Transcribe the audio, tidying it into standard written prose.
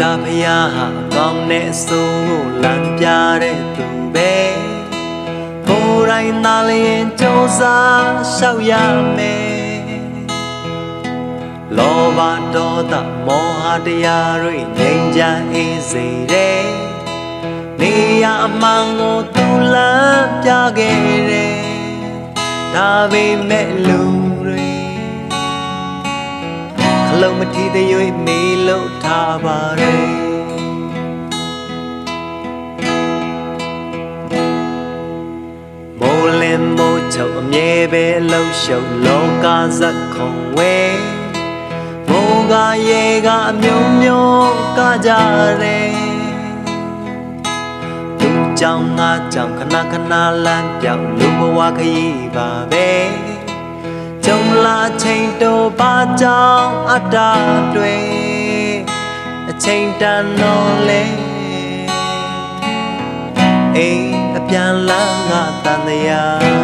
တာဖျားဟာကောင်းတဲ့အစိုးကိုလမ်းပြတဲ့သူပဲကိုယ်တိုင်သာလျင်ကြိုးစားရှောက်ရမယ်လောဘဒေါသမောဟတရားတွေငြိမ်းချမ်းအေးစေတဲ့နေရအမှန်ကိုသူလမ်းပြခဲ့တယ်ဒါပေမဲ့လူတွေခလုံးမထီသေး၍မေးလို့ထားပါတယ်မိုးလင်းမိုးချုပ်အမြဲပဲလှုပ်ရှုပ်လောကဇက်ခုံဝဲမိုးကရေကအမျိုးမျိုးကကြတယ်သူကြောင့်ငါကြောင့်ခဏခဏလမ်းပြောင်းလူဘဝခရီးပါပဲကြုံလာချိန်တိုးပါကြောင့်အတ္တတွေအချိန်တန်တော့လေအိမ်အပြန်လန်းငါတန်တရား